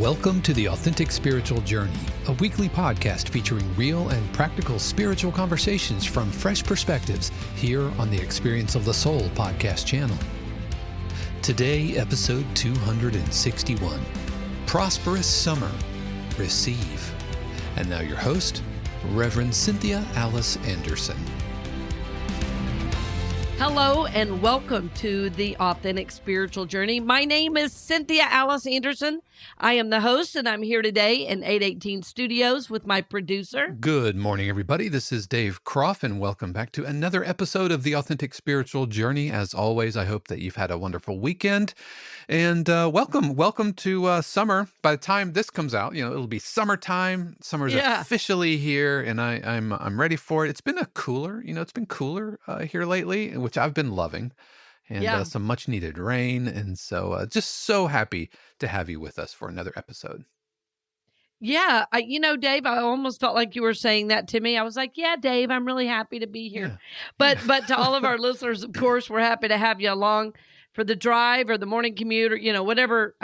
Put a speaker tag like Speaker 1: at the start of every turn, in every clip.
Speaker 1: Welcome to the Authentic Spiritual Journey, a weekly podcast featuring real and practical spiritual conversations from fresh perspectives here on the Experience of the Soul podcast channel. Today, episode 261, Prosperous Summer, Receive. And now your host, Reverend Cynthia Alice Anderson.
Speaker 2: Hello and welcome to the Authentic Spiritual Journey. My name is Cynthia Alice Anderson. I am the host, and I'm here today in 818 Studios with my producer.
Speaker 1: Good morning, everybody. This is Dave Croft, and welcome back to another episode of the Authentic Spiritual Journey. As always, I hope that you've had a wonderful weekend, and welcome to summer. By the time this comes out, it'll be summertime. Summer's officially here, and I'm ready for it. It's been cooler here lately, which I've been loving, and some much needed rain. And so just so happy to have you with us for another episode.
Speaker 2: Yeah. Dave, I almost felt like you were saying that to me. I was like, yeah, Dave, I'm really happy to be here. Yeah. But to all of our listeners, of course, we're happy to have you along for the drive or the morning commute or, whatever,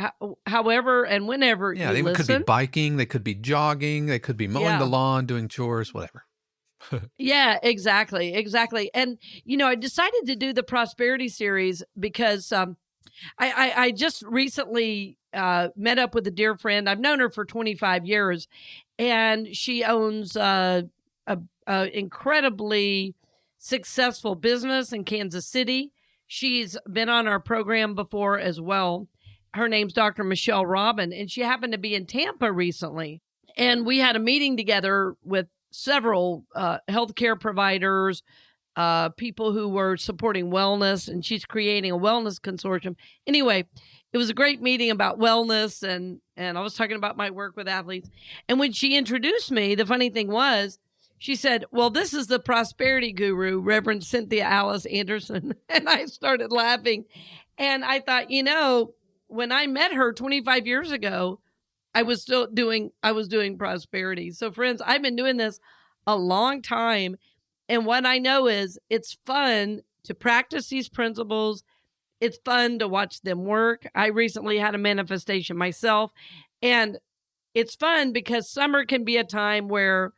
Speaker 2: however and whenever you listen.
Speaker 1: They could be biking, they could be jogging, they could be mowing the lawn, doing chores, whatever.
Speaker 2: Yeah, exactly. And, I decided to do the Prosperity series because I just recently met up with a dear friend. I've known her for 25 years, and she owns a incredibly successful business in Kansas City. She's been on our program before as well. Her name's Dr. Michelle Robin, and she happened to be in Tampa recently. And we had a meeting together with several healthcare providers, people who were supporting wellness, and she's creating a wellness consortium. Anyway, it was a great meeting about wellness, and I was talking about my work with athletes. And when she introduced me, the funny thing was, she said, well, this is the prosperity guru, Reverend Cynthia Alice Anderson. And I started laughing. And I thought, when I met her 25 years ago, I was doing prosperity. So friends, I've been doing this a long time. And what I know is it's fun to practice these principles. It's fun to watch them work. I recently had a manifestation myself, and it's fun because summer can be a time where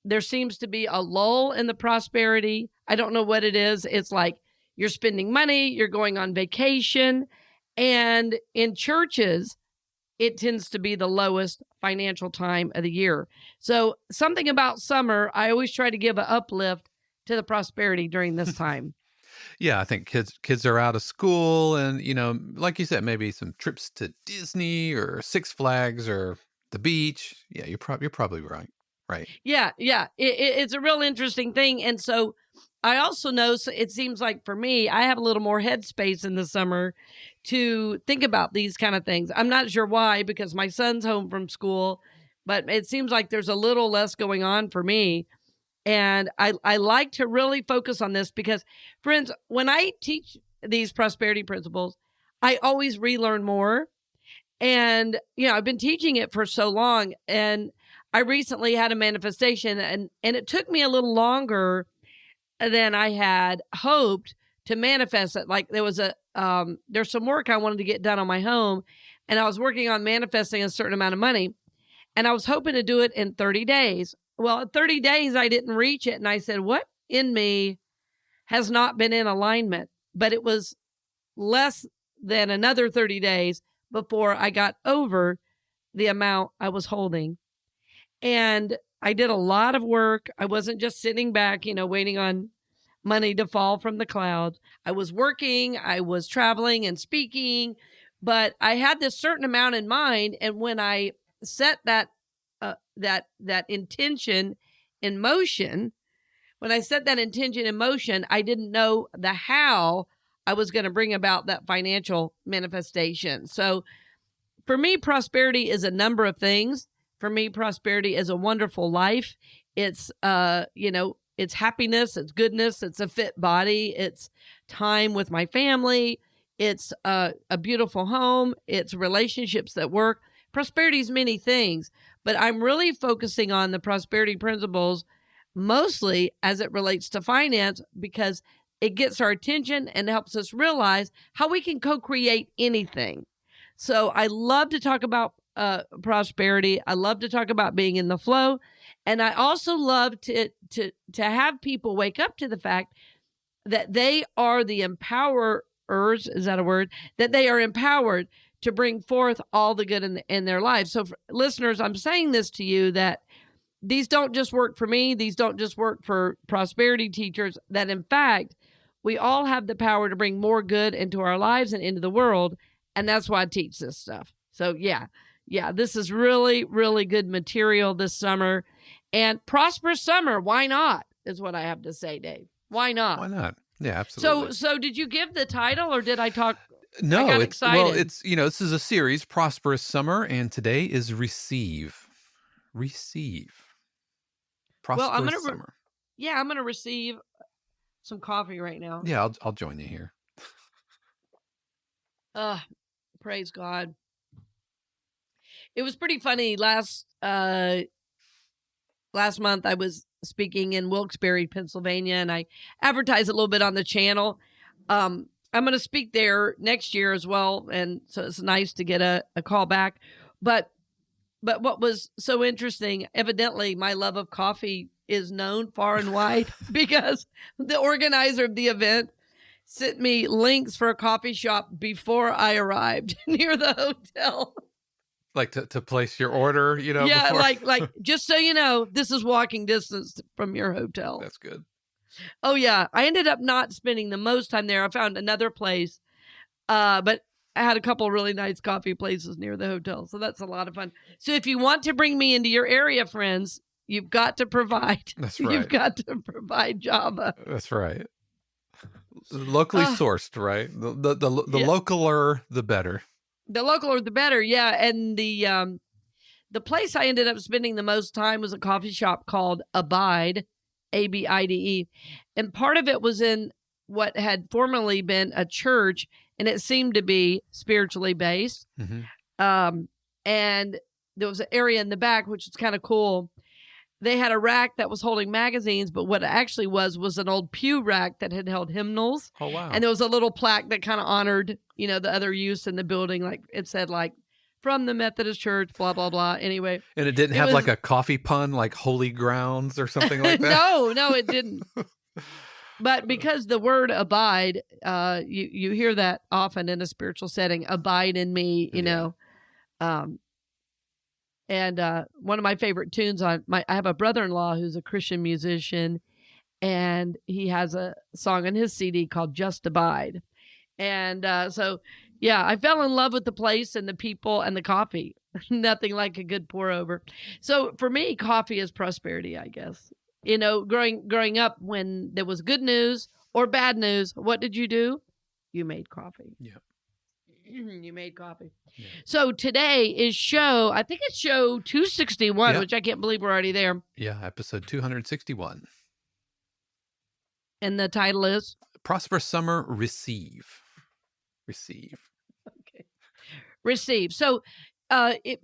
Speaker 2: there seems to be a lull in the prosperity. I don't know what it is. It's like you're spending money, you're going on vacation, and in churches, it tends to be the lowest financial time of the year. So something about summer, I always try to give an uplift to the prosperity during this time.
Speaker 1: Yeah, I think kids are out of school, and like you said, maybe some trips to Disney or Six Flags or the beach. Yeah, you're probably right. Right.
Speaker 2: Yeah. It's a real interesting thing. And so I also know, it seems like for me, I have a little more headspace in the summer to think about these kind of things. I'm not sure why, because my son's home from school, but it seems like there's a little less going on for me. And I like to really focus on this because, friends, when I teach these prosperity principles, I always relearn more. And, I've been teaching it for so long, and I recently had a manifestation, and it took me a little longer than I had hoped to manifest it. Like there's some work I wanted to get done on my home, and I was working on manifesting a certain amount of money, and I was hoping to do it in 30 days. Well, at 30 days, I didn't reach it. And I said, what in me has not been in alignment? But it was less than another 30 days before I got over the amount I was holding. And I did a lot of work. I wasn't just sitting back, waiting on money to fall from the clouds. I was working, I was traveling and speaking, but I had this certain amount in mind. And when I set that intention in motion, I didn't know the how I was going to bring about that financial manifestation. So for me, prosperity is a number of things. For me, prosperity is a wonderful life. It's, it's happiness, it's goodness, it's a fit body, it's time with my family, it's a beautiful home, it's relationships that work. Prosperity is many things, but I'm really focusing on the prosperity principles mostly as it relates to finance because it gets our attention and helps us realize how we can co-create anything. So I love to talk about prosperity. I love to talk about being in the flow. And I also love to have people wake up to the fact that they are the empowerers. Is that a word? That they are empowered to bring forth all the good in their lives. So listeners, I'm saying this to you, that these don't just work for me. These don't just work for prosperity teachers, that in fact, we all have the power to bring more good into our lives and into the world. And that's why I teach this stuff. So yeah, this is really, really good material this summer. And prosperous summer, why not, is what I have to say, Dave. Why not?
Speaker 1: Why not? Yeah, absolutely.
Speaker 2: So did you give the title, or did I talk?
Speaker 1: No,
Speaker 2: I got excited.
Speaker 1: Well, it's, this is a series, Prosperous Summer, and today is Receive. Prosperous Summer.
Speaker 2: I'm going to receive some coffee right now.
Speaker 1: Yeah, I'll join you here.
Speaker 2: Praise God. It was pretty funny. Last month I was speaking in Wilkes-Barre, Pennsylvania, and I advertised a little bit on the channel. I'm going to speak there next year as well, and so it's nice to get a call back. But what was so interesting, evidently my love of coffee is known far and wide, because the organizer of the event sent me links for a coffee shop before I arrived near the hotel.
Speaker 1: Like to place your order,
Speaker 2: Yeah,
Speaker 1: before?
Speaker 2: like just so you know, this is walking distance from your hotel.
Speaker 1: That's good.
Speaker 2: Oh, yeah. I ended up not spending the most time there. I found another place, but I had a couple of really nice coffee places near the hotel. So that's a lot of fun. So if you want to bring me into your area, friends, you've got to provide.
Speaker 1: That's right.
Speaker 2: You've got to provide Java.
Speaker 1: That's right. Locally sourced, right? The localer, the better.
Speaker 2: The localer, the better. Yeah. And the place I ended up spending the most time was a coffee shop called Abide, Abide. And part of it was in what had formerly been a church, and it seemed to be spiritually based. Mm-hmm. And there was an area in the back, which was kind of cool. They had a rack that was holding magazines, but what it actually was an old pew rack that had held hymnals.
Speaker 1: Oh, wow.
Speaker 2: And there was a little plaque that kind of honored, the other use in the building. Like it said, like, from the Methodist Church, blah, blah, blah. Anyway.
Speaker 1: And it didn't have like a coffee pun, like Holy Grounds or something like that?
Speaker 2: No, it didn't. But because the word abide, you hear that often in a spiritual setting, abide in me, you know. And one of my favorite tunes I have a brother-in-law who's a Christian musician, and he has a song on his CD called Just Abide. And so, yeah, I fell in love with the place and the people and the coffee. Nothing like a good pour over. So for me, coffee is prosperity, I guess. Growing up, when there was good news or bad news, what did you do? You made coffee.
Speaker 1: Yeah.
Speaker 2: You made coffee. Yeah. So today is I think it's show 261, which I can't believe we're already there.
Speaker 1: Yeah, episode 261.
Speaker 2: And the title is?
Speaker 1: Prosperous Summer, Receive.
Speaker 2: Okay. Receive. So,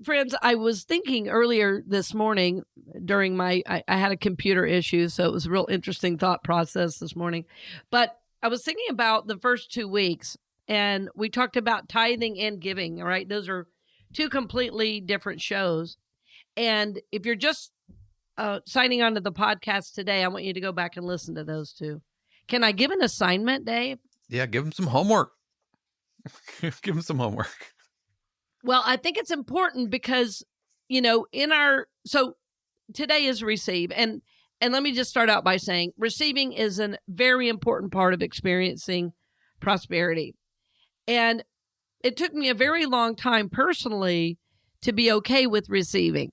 Speaker 2: friends, I was thinking earlier this morning during I had a computer issue, so it was a real interesting thought process this morning. But I was thinking about the first 2 weeks, and we talked about tithing and giving, all right? Those are two completely different shows. And if you're just signing on to the podcast today, I want you to go back and listen to those two. Can I give an assignment, Dave? Yeah,
Speaker 1: give them some homework. Give them some homework.
Speaker 2: Well, I think it's important because, so today is receive. And let me just start out by saying receiving is a very important part of experiencing prosperity. And it took me a very long time personally to be okay with receiving.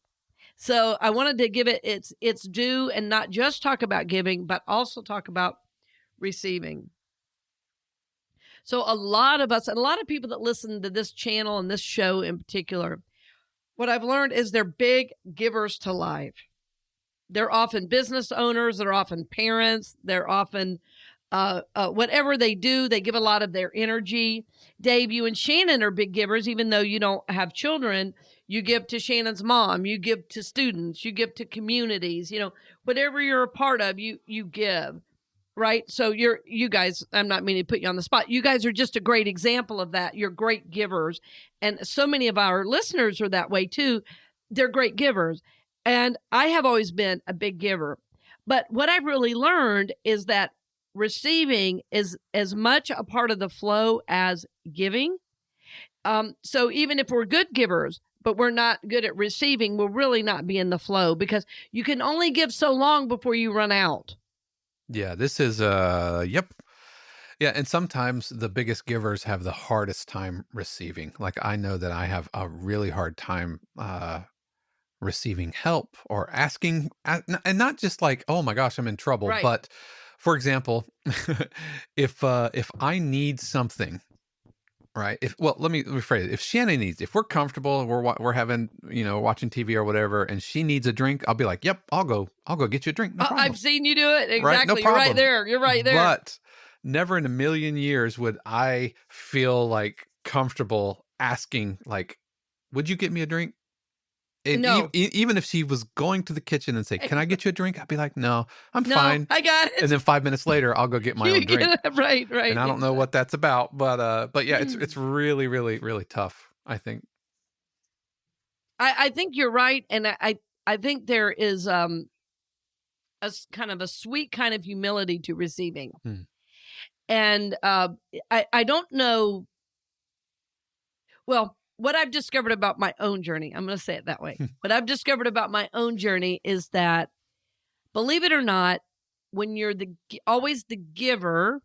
Speaker 2: So I wanted to give it its due and not just talk about giving, but also talk about receiving. So a lot of us, and a lot of people that listen to this channel and this show in particular, what I've learned is they're big givers to life. They're often business owners. They're often parents. They're often whatever they do, they give a lot of their energy. Dave, you and Shannon are big givers, even though you don't have children. You give to Shannon's mom. You give to students. You give to communities. Whatever you're a part of, you give. right? So you guys, I'm not meaning to put you on the spot. You guys are just a great example of that. You're great givers. And so many of our listeners are that way too. They're great givers. And I have always been a big giver. But what I've really learned is that receiving is as much a part of the flow as giving. So even if we're good givers, but we're not good at receiving, we'll really not be in the flow, because you can only give so long before you run out.
Speaker 1: Yeah, this is yep. Yeah, and sometimes the biggest givers have the hardest time receiving. Like I know that I have a really hard time receiving help or asking, and not just like, oh my gosh, I'm in trouble,
Speaker 2: Right.
Speaker 1: but for example, if I need something, right? Let me rephrase it. If Shannon needs, if we're comfortable, we're having, watching TV or whatever, and she needs a drink, I'll be like, yep, I'll go get you a drink. No problem.
Speaker 2: I've seen you do it. Exactly.
Speaker 1: Right? No
Speaker 2: You're
Speaker 1: problem.
Speaker 2: right there. You're right there.
Speaker 1: But never in a million years would I feel like comfortable asking, like, would you get me a drink? And
Speaker 2: No.
Speaker 1: even if she was going to the kitchen and say, can I get you a drink? I'd be like, no, I'm
Speaker 2: No,
Speaker 1: fine.
Speaker 2: I got it.
Speaker 1: And then 5 minutes later, I'll go get my own drink.
Speaker 2: Right.
Speaker 1: And I don't know what that's about, but yeah, it's really, really, really tough, I think.
Speaker 2: I think you're right. And I think there is a kind of a sweet kind of humility to receiving. And I don't know. Well, what I've discovered about my own journey, I'm going to say it that way. What I've discovered about my own journey is that, believe it or not, when you're always the giver,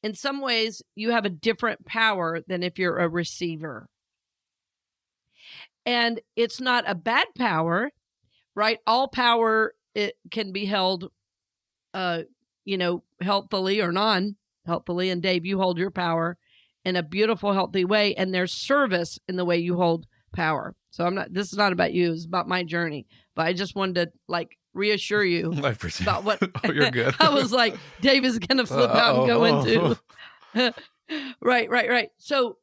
Speaker 2: in some ways you have a different power than if you're a receiver. And it's not a bad power, right? All power, it can be held, healthfully or non-healthfully. And Dave, you hold your power in a beautiful, healthy way. And there's service in the way you hold power. So this is not about you. It's about my journey. But I just wanted to reassure you about what.
Speaker 1: Oh, you're good.
Speaker 2: I was like, Dave is going to flip out and go into. Right. So,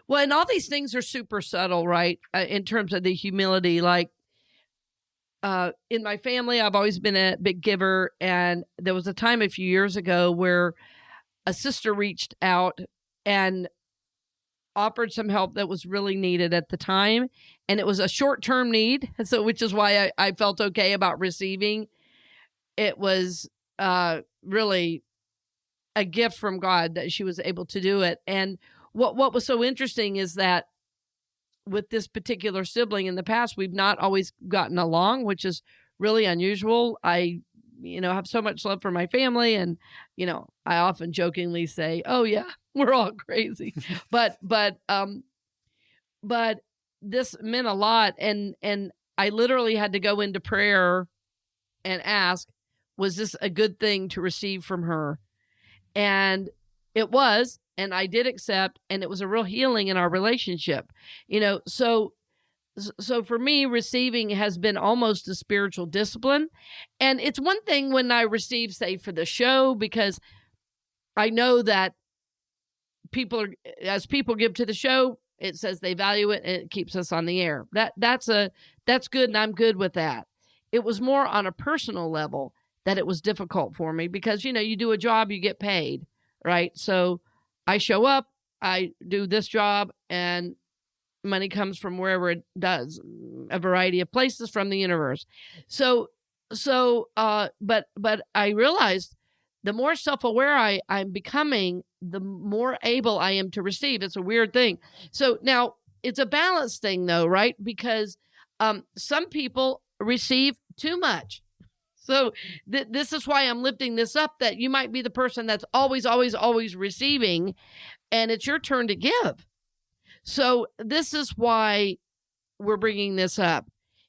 Speaker 2: well, and all these things are super subtle, right? In terms of the humility, like, in my family, I've always been a big giver. And there was a time a few years ago where a sister reached out and offered some help that was really needed at the time. And it was a short-term need. So, which is why I felt okay about receiving. It was really a gift from God that she was able to do it. And what was so interesting is that with this particular sibling in the past, we've not always gotten along, which is really unusual. I have so much love for my family. And, I often jokingly say, oh yeah, we're all crazy. but this meant a lot. And I literally had to go into prayer and ask, was this a good thing to receive from her? And it was, and I did accept, and it was a real healing in our relationship, so for me, receiving has been almost a spiritual discipline. And it's one thing when I receive, say, for the show, because I know that as people give to the show, it says they value it and it keeps us on the air. That's good. And I'm good with that. It was more on a personal level that it was difficult for me because, you do a job, you get paid, right? So I show up, I do this job, and money comes from wherever it does, a variety of places from the universe. But I realized the more self-aware I'm becoming, the more able I am to receive. It's a weird thing. So now it's a balance thing though, right? Because some people receive too much. So this is why I'm lifting this up, that you might be the person that's always, always, always receiving, and it's your turn to give. So this is why we're bringing this up.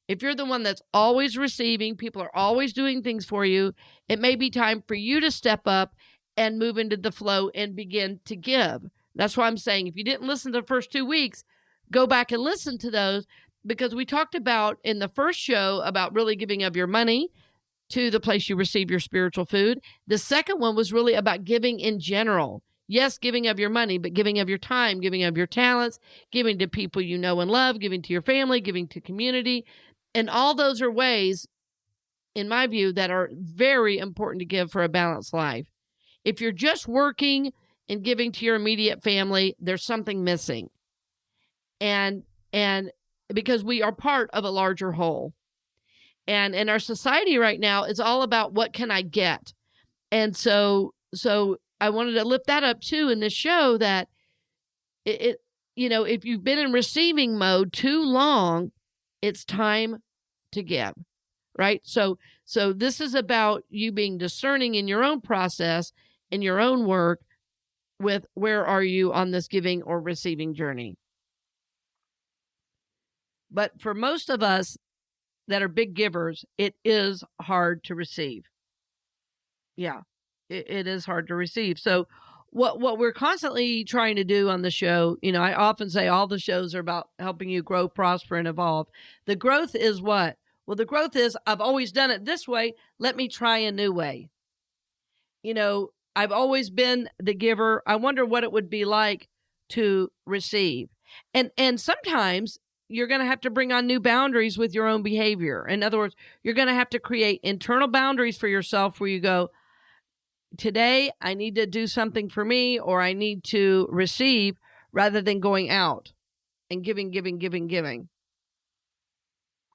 Speaker 2: If you're the one that's always receiving, people are always doing things for you, it may be time for you to step up and move into the flow and begin to give. That's why I'm saying, if you didn't listen to the first 2 weeks, go back and listen to those, because we talked about in the first show about really giving of your money to the place you receive your spiritual food. The second one was really about giving in general. Yes, giving of your money, but giving of your time, giving of your talents, giving to people you know and love, giving to your family, giving to community. And all those are ways in my view, that are very important to give for a balanced life. If you're just working and giving to your immediate family, there's something missing. And because we are part of a larger whole. And in our society right now, it's all about what can I get? And so I wanted to lift that up too in this show, that if you've been in receiving mode too long, it's time to give, right? So this is about you being discerning in your own process, in your own work, with where are you on this giving or receiving journey. But for most of us that are big givers, it is hard to receive. Yeah, it is hard to receive. So what we're constantly trying to do on the show, I often say all the shows are about helping you grow, prosper, and evolve. The growth is what? Well, the growth is, I've always done it this way. Let me try a new way. I've always been the giver. I wonder what it would be like to receive. And sometimes you're going to have to bring on new boundaries with your own behavior. In other words, you're going to have to create internal boundaries for yourself where you go, today I need to do something for me, or I need to receive, rather than going out and giving.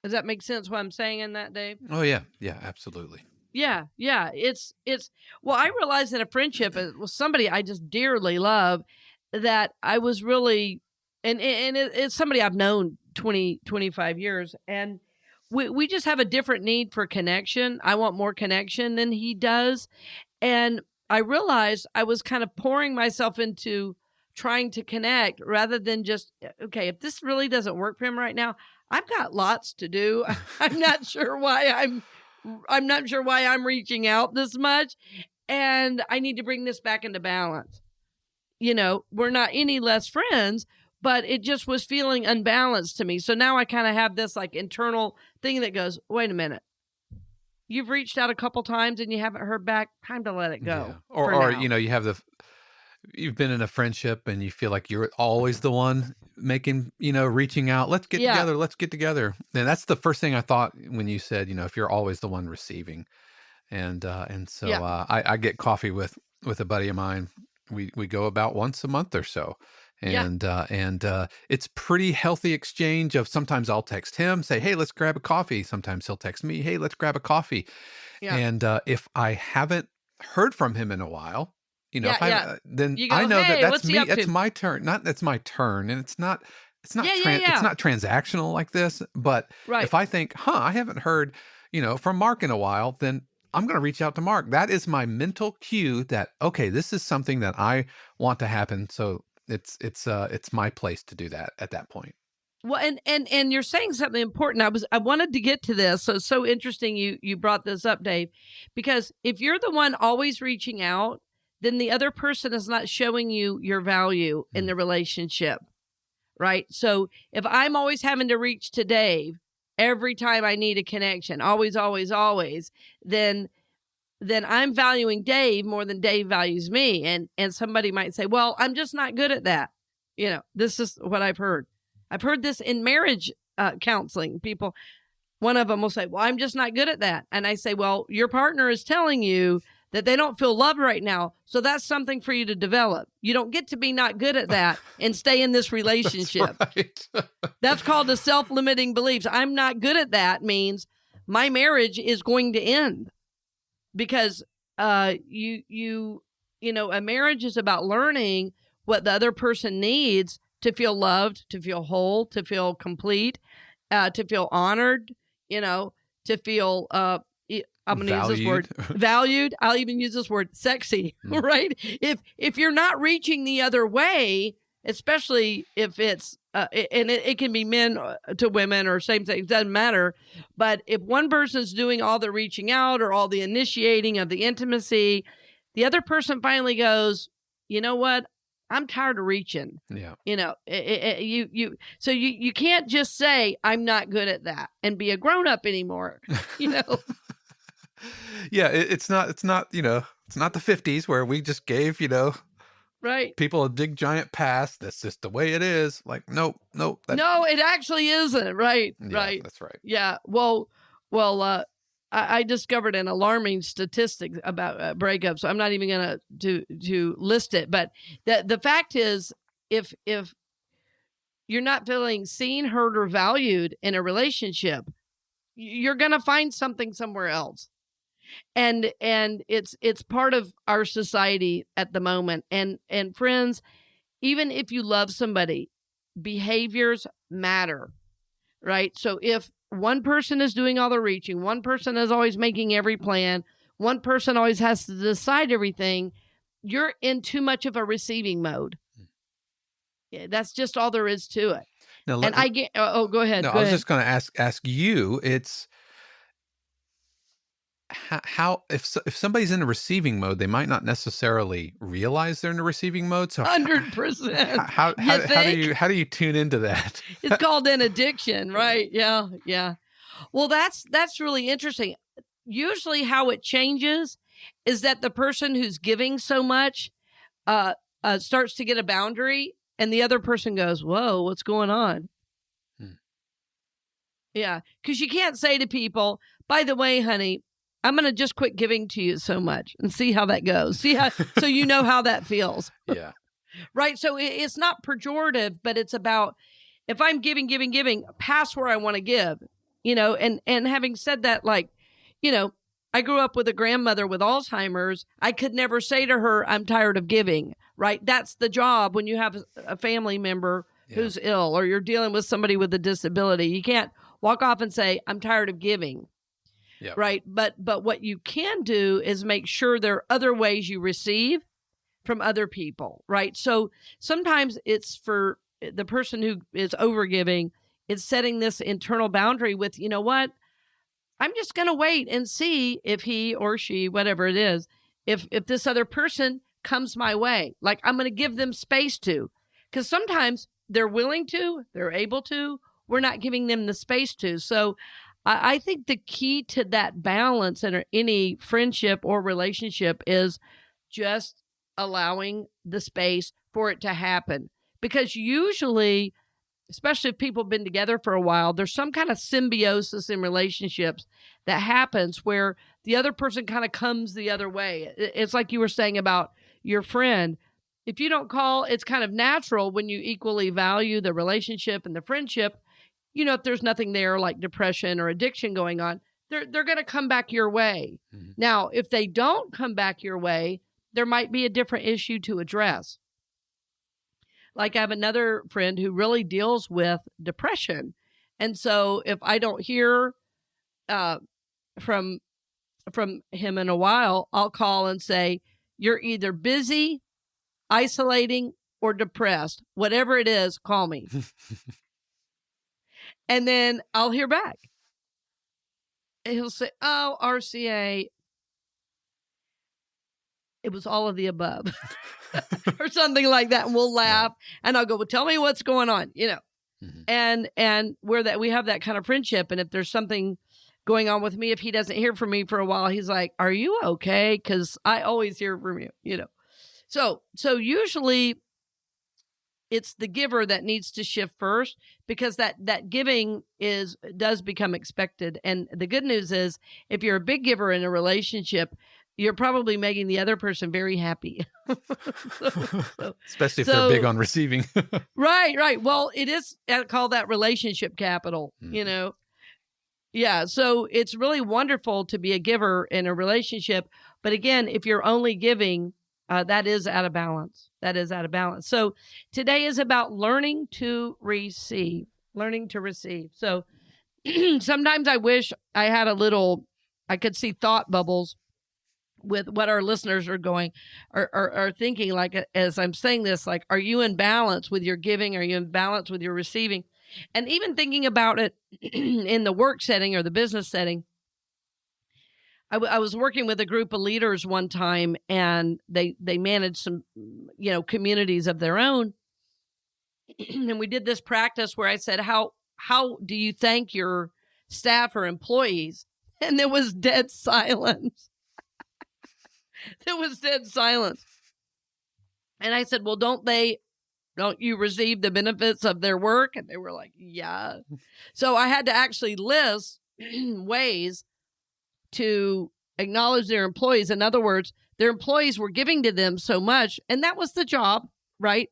Speaker 2: Does that make sense what I'm saying in that, Dave?
Speaker 1: Oh, yeah. Yeah, absolutely.
Speaker 2: Yeah. It's well, I realized in a friendship with somebody I just dearly love, that I was really, and it's somebody I've known 25 years, and we just have a different need for connection. I want more connection than he does. And I realized I was kind of pouring myself into trying to connect rather than just, okay, if this really doesn't work for him right now, I've got lots to do. I'm not sure why I'm reaching out this much, and I need to bring this back into balance. We're not any less friends, but it just was feeling unbalanced to me. So now I kind of have this like internal thing that goes, wait a minute. You've reached out a couple times and you haven't heard back. Time to let it go.
Speaker 1: Yeah. Or you've been in a friendship and you feel like you're always the one making, reaching out. Let's get together. Let's get together. And that's the first thing I thought when you said, if you're always the one receiving. And so I get coffee with a buddy of mine. We go about once a month or so. And it's pretty healthy exchange of, sometimes I'll text him, say, hey, let's grab a coffee. Sometimes he'll text me, hey, let's grab a coffee. Yeah. And if I haven't heard from him in a while, then
Speaker 2: you go,
Speaker 1: I know
Speaker 2: hey,
Speaker 1: that's me.
Speaker 2: It's
Speaker 1: my turn. It's my turn. And it's not transactional like this. But if I think, I haven't heard, from Mark in a while, then I'm going to reach out to Mark. That is my mental cue that, okay, this is something that I want to happen. So it's my place to do that at that point.
Speaker 2: Well, and you're saying something important. I wanted to get to this. So it's so interesting you brought this up, Dave, because if you're the one always reaching out, then the other person is not showing you your value in the relationship, right? So if I'm always having to reach to Dave every time I need a connection, always, then I'm valuing Dave more than Dave values me. And somebody might say, well, I'm just not good at that. This is what I've heard. I've heard this in marriage counseling. People, one of them will say, well, I'm just not good at that. And I say, well, your partner is telling you that they don't feel loved right now. So that's something for you to develop. You don't get to be not good at that and stay in this relationship. That's right. That's called a self-limiting beliefs. I'm not good at that means my marriage is going to end. Because a marriage is about learning what the other person needs to feel loved, to feel whole, to feel complete, to feel honored, to feel, I'm going to use this word, valued. I'll even use this word, sexy, right? If you're not reaching the other way, especially if it's, and it can be men to women or same sex, doesn't matter. But if one person's doing all the reaching out or all the initiating of the intimacy, the other person finally goes, you know what? I'm tired of reaching. Yeah. So you can't just say, I'm not good at that and be a grown up anymore,
Speaker 1: Yeah. It's not, it's not the 50s where we just gave,
Speaker 2: right,
Speaker 1: people a big giant pass. That's just the way it is. Like, nope.
Speaker 2: No, it actually isn't. Right.
Speaker 1: Yeah,
Speaker 2: right.
Speaker 1: That's right.
Speaker 2: Yeah. Well, I discovered an alarming statistic about breakups. So I'm not even going to list it. But the fact is, if you're not feeling seen, heard, or valued in a relationship, you're going to find something somewhere else. And it's part of our society at the moment. And friends, even if you love somebody, behaviors matter, right? So if one person is doing all the reaching, one person is always making every plan, one person always has to decide everything, you're in too much of a receiving mode. Yeah, that's just all there is to it.
Speaker 1: Now,
Speaker 2: And I get, go ahead.
Speaker 1: No,
Speaker 2: go
Speaker 1: I was
Speaker 2: ahead.
Speaker 1: just going to ask you, it's how if somebody's in a receiving mode, they might not necessarily realize they're in a receiving mode. So
Speaker 2: 100%.
Speaker 1: how do you tune into that?
Speaker 2: It's called an addiction, right? Yeah. Yeah. Well, that's really interesting. Usually how it changes is that the person who's giving so much starts to get a boundary, and the other person goes, whoa, what's going on? Yeah. Because you can't say to people, by the way, honey, I'm going to just quit giving to you so much and see how that goes. So you know how that feels.
Speaker 1: Yeah.
Speaker 2: Right. So it's not pejorative, but it's about if I'm giving past where I want to give, and having said that, like, I grew up with a grandmother with Alzheimer's. I could never say to her, I'm tired of giving. Right. That's the job when you have a family member who's ill or you're dealing with somebody with a disability. You can't walk off and say, I'm tired of giving. Yep. Right. But what you can do is make sure there are other ways you receive from other people. Right. So sometimes it's for the person who is overgiving, it's setting this internal boundary with, you know what? I'm just going to wait and see if he or she, whatever it is, if this other person comes my way, like I'm going to give them space to, because sometimes they're willing to, they're able to, we're not giving them the space to. So I think the key to that balance in any friendship or relationship is just allowing the space for it to happen. Because usually, especially if people have been together for a while, there's some kind of symbiosis in relationships that happens where the other person kind of comes the other way. It's like you were saying about your friend. If you don't call, it's kind of natural when you equally value the relationship and the friendship. If there's nothing there like depression or addiction going on, they're going to come back your way. Mm-hmm. Now, if they don't come back your way, there might be a different issue to address. Like I have another friend who really deals with depression. And so if I don't hear from him in a while, I'll call and say, you're either busy, isolating, or depressed. Whatever it is, call me. And then I'll hear back. And he'll say, oh, RCA, it was all of the above. Or something like that. And we'll laugh. And I'll go, well, tell me what's going on, Mm-hmm. And we have that kind of friendship. And if there's something going on with me, if he doesn't hear from me for a while, he's like, are you okay? Because I always hear from you, So usually it's the giver that needs to shift first, because that giving does become expected. And the good news is, if you're a big giver in a relationship, you're probably making the other person very happy.
Speaker 1: Especially if they're big on receiving.
Speaker 2: Right. Well, it is called that relationship capital, mm-hmm. Yeah. So it's really wonderful to be a giver in a relationship. But again, if you're only giving, that is out of balance. So today is about learning to receive. So sometimes I wish I had I could see thought bubbles with what our listeners are going are thinking, like, as I'm saying this, like, are you in balance with your giving? Are you in balance with your receiving? And even thinking about it in the work setting or the business setting, I was working with a group of leaders one time, and they managed some, communities of their own. And we did this practice where I said, how do you thank your staff or employees? And there was dead silence. And I said, well, don't you receive the benefits of their work? And they were like, yeah. So I had to actually list ways to acknowledge their employees. In other words, their employees were giving to them so much, and that was the job, right?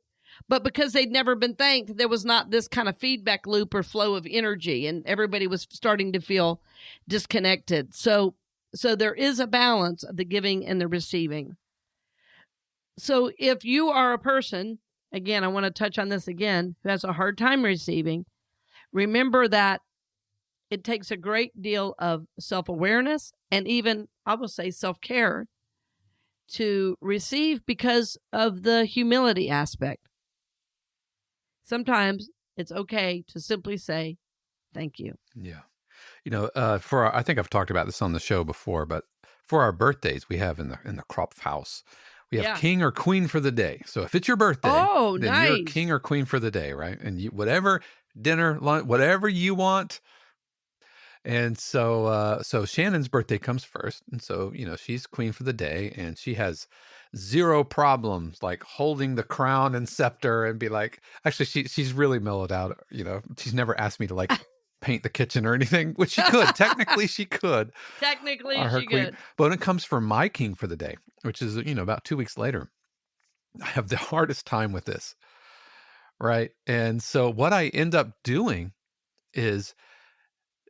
Speaker 2: But because they'd never been thanked, there was not this kind of feedback loop or flow of energy, and everybody was starting to feel disconnected. So there is a balance of the giving and the receiving. So if you are a person, again, I want to touch on this again, who has a hard time receiving, remember that it takes a great deal of self-awareness and even, I will say, self-care to receive because of the humility aspect. Sometimes it's okay to simply say, thank you.
Speaker 1: Yeah. I think I've talked about this on the show before, but for our birthdays, we have in the Kropf house, we have king or queen for the day. So if it's your birthday, then
Speaker 2: nice.
Speaker 1: You're king or queen for the day, right? And whatever dinner, lunch, whatever you want. And so Shannon's birthday comes first. And so, she's queen for the day, and she has zero problems like holding the crown and scepter and be like, actually, she's really mellowed out. She's never asked me to like paint the kitchen or anything, which she could. Technically, she could.
Speaker 2: Technically, she
Speaker 1: queen.
Speaker 2: could.
Speaker 1: But when it comes for my king for the day, which is, about 2 weeks later, I have the hardest time with this. Right. And so what I end up doing is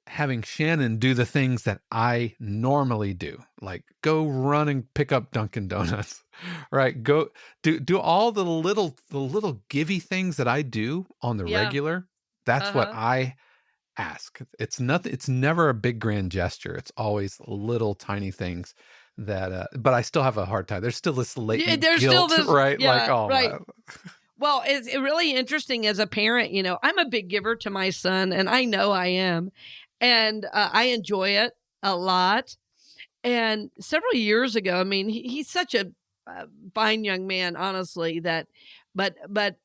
Speaker 1: having Shannon do the things that I normally do, like go run and pick up Dunkin' Donuts, right? Go do all the little givey things that I do on the regular. That's what I ask. It's nothing. It's never a big grand gesture. It's always little tiny things that, but I still have a hard time. There's still this latent guilt, right?
Speaker 2: Yeah,
Speaker 1: like, oh,
Speaker 2: right. Well, it's really interesting as a parent. I'm a big giver to my son, and I know I am. And I enjoy it a lot. And several years ago, I mean, he's such a fine young man, honestly, but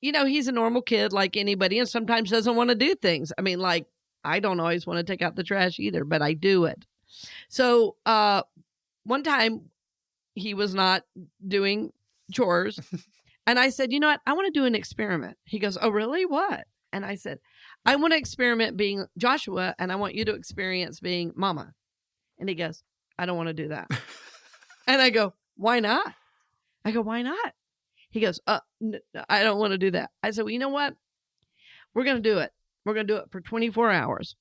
Speaker 2: he's a normal kid like anybody, and sometimes doesn't want to do things. I mean, like, I don't always want to take out the trash either, but I do it. So one time he was not doing chores. And I said, you know what? I want to do an experiment. He goes, oh, really? What? And I said, I want to experiment being Joshua, and I want you to experience being Mama. And he goes, I don't want to do that. And I go, why not? I go, why not? He goes, I don't want to do that. I said, well, you know what? We're going to do it. We're going to do it for 24 hours.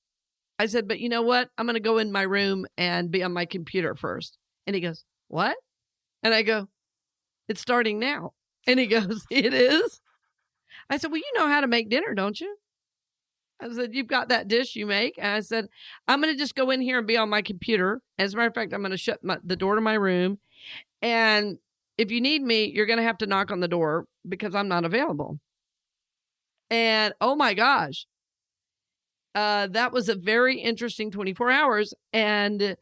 Speaker 2: I said, but you know what? I'm going to go in my room and be on my computer first. And he goes, what? And I go, it's starting now. And he goes, it is? I said, well, you know how to make dinner, don't you? I said, you've got that dish you make. And I said, I'm going to just go in here and be on my computer. As a matter of fact, I'm going to shut the door to my room. And if you need me, you're going to have to knock on the door because I'm not available. And oh my gosh, that was a very interesting 24 hours. And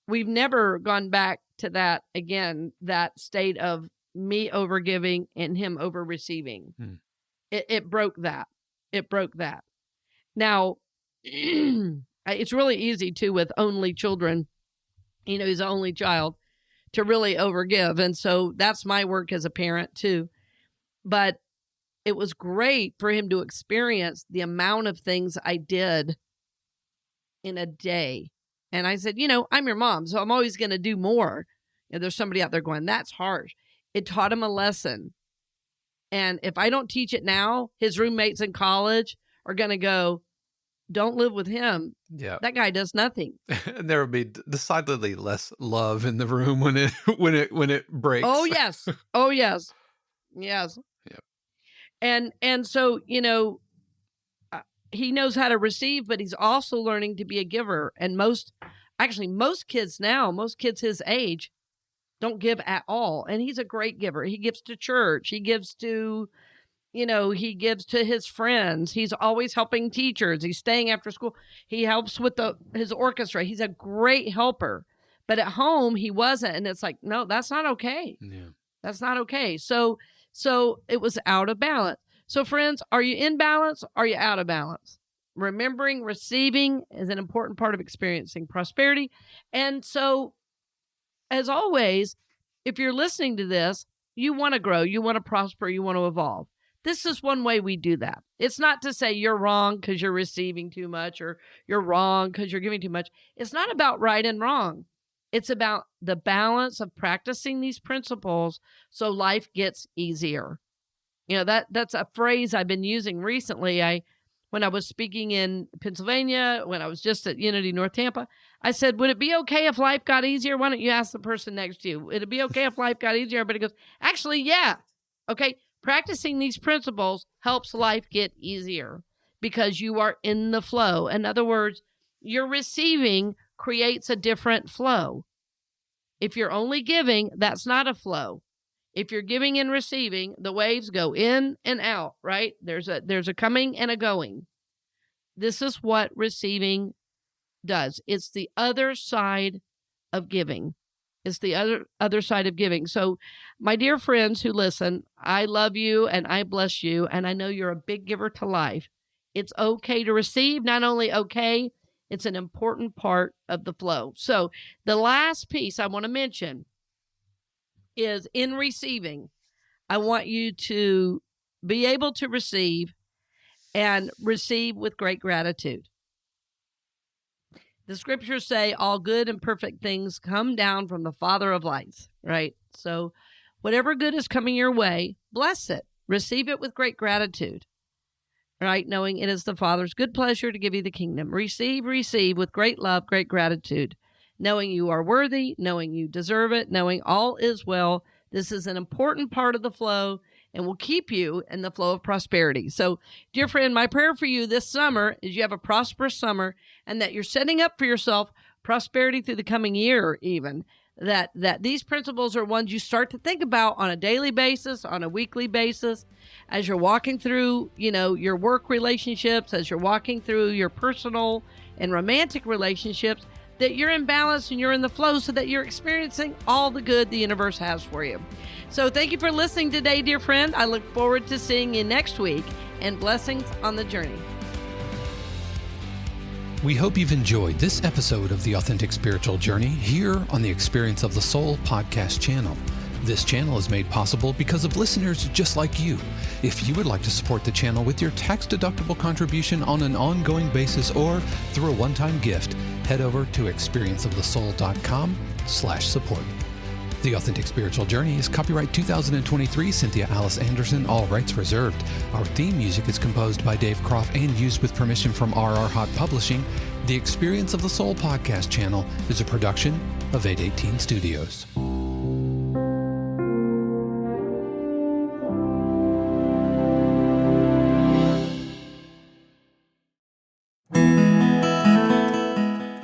Speaker 2: we've never gone back to that again, that state of me over giving and him over receiving. It broke that. It broke that. Now, it's really easy too with only children. He's an only child to really overgive. And so that's my work as a parent too. But it was great for him to experience the amount of things I did in a day. And I said, I'm your mom, so I'm always going to do more. There's somebody out there going, that's harsh. It taught him a lesson. And if I don't teach it now, his roommates in college are going to go, don't live with him.
Speaker 1: Yeah.
Speaker 2: That guy does nothing.
Speaker 1: And there would be decidedly less love in the room when it breaks.
Speaker 2: Oh, yes. Oh, yes. Yes.
Speaker 1: Yep.
Speaker 2: And so, he knows how to receive, but he's also learning to be a giver. And most kids his age don't give at all. And he's a great giver. He gives to church. He gives to, he gives to his friends. He's always helping teachers. He's staying after school. He helps with his orchestra. He's a great helper. But at home, he wasn't. And it's like, no, that's not okay.
Speaker 1: Yeah.
Speaker 2: That's not okay. So it was out of balance. So friends, are you in balance? Are you out of balance? Remembering receiving is an important part of experiencing prosperity. And so, as always, if you're listening to this, you want to grow, you want to prosper, you want to evolve. This is one way we do that. It's not to say you're wrong because you're receiving too much, or you're wrong because you're giving too much. It's not about right and wrong. It's about the balance of practicing these principles so life gets easier. That's a phrase I've been using recently. When I was speaking in Pennsylvania, when I was just at Unity North Tampa, I said, would it be okay if life got easier? Why don't you ask the person next to you? Would it be okay if life got easier? Everybody goes, actually, yeah. Okay. Practicing these principles helps life get easier because you are in the flow. In other words, your receiving creates a different flow. If you're only giving, that's not a flow. If you're giving and receiving, the waves go in and out, right? There's a coming and a going. This is what receiving does. It's the other side of giving. It's the other side of giving. So, my dear friends who listen, I love you and I bless you, and I know you're a big giver to life. It's okay to receive. Not only okay, it's an important part of the flow. So, the last piece I want to mention is in receiving. I want you to be able to receive and receive with great gratitude. The scriptures say all good and perfect things come down from the Father of lights, right? So whatever good is coming your way, bless it. Receive it with great gratitude, right? Knowing it is the Father's good pleasure to give you the kingdom. Receive with great love, great gratitude. Knowing you are worthy, knowing you deserve it, knowing all is well. This is an important part of the flow and will keep you in the flow of prosperity. So, dear friend, my prayer for you this summer is you have a prosperous summer and that you're setting up for yourself prosperity through the coming year even. That these principles are ones you start to think about on a daily basis, on a weekly basis, as you're walking through, your work relationships, as you're walking through your personal and romantic relationships, that you're in balance and you're in the flow so that you're experiencing all the good the universe has for you. So thank you for listening today, dear friend. I look forward to seeing you next week, and blessings on the journey.
Speaker 1: We hope you've enjoyed this episode of The Authentic Spiritual Journey here on the Experience of the Soul podcast channel. This channel is made possible because of listeners just like you. If you would like to support the channel with your tax-deductible contribution on an ongoing basis or through a one-time gift, head over to experienceofthesoul.com/support. The Authentic Spiritual Journey is copyright 2023, Cynthia Alice Anderson, all rights reserved. Our theme music is composed by Dave Croft and used with permission from RR Hot Publishing. The Experience of the Soul podcast channel is a production of 818 Studios.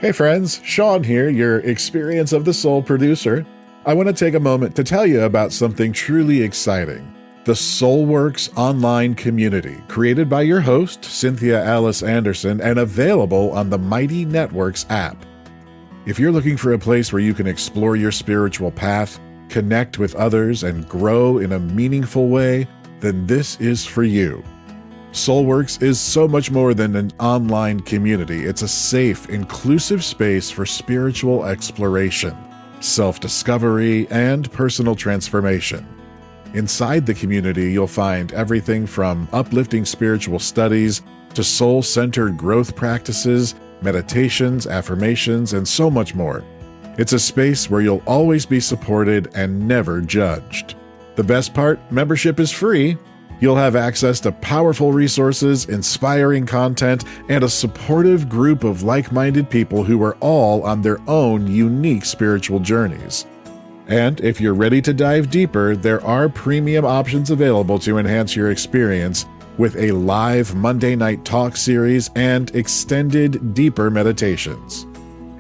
Speaker 3: Hey friends, Sean here, your Experience of the Soul producer. I want to take a moment to tell you about something truly exciting. The Soulworks online community, created by your host, Cynthia Alice Anderson, and available on the Mighty Networks app. If you're looking for a place where you can explore your spiritual path, connect with others, and grow in a meaningful way, then this is for you. Soulworks is so much more than an online community. It's a safe, inclusive space for spiritual exploration, self-discovery, and personal transformation. Inside the community, you'll find everything from uplifting spiritual studies to soul-centered growth practices, meditations, affirmations, and so much more. It's a space where you'll always be supported and never judged. The best part, membership is free. You'll have access to powerful resources, inspiring content, and a supportive group of like-minded people who are all on their own unique spiritual journeys. And if you're ready to dive deeper, there are premium options available to enhance your experience with a live Monday night talk series and extended, deeper meditations.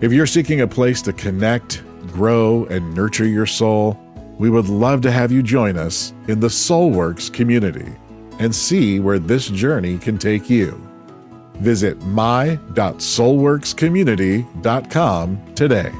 Speaker 3: If you're seeking a place to connect, grow, and nurture your soul, we would love to have you join us in the Soulworks community and see where this journey can take you. Visit my.soulworkscommunity.com today.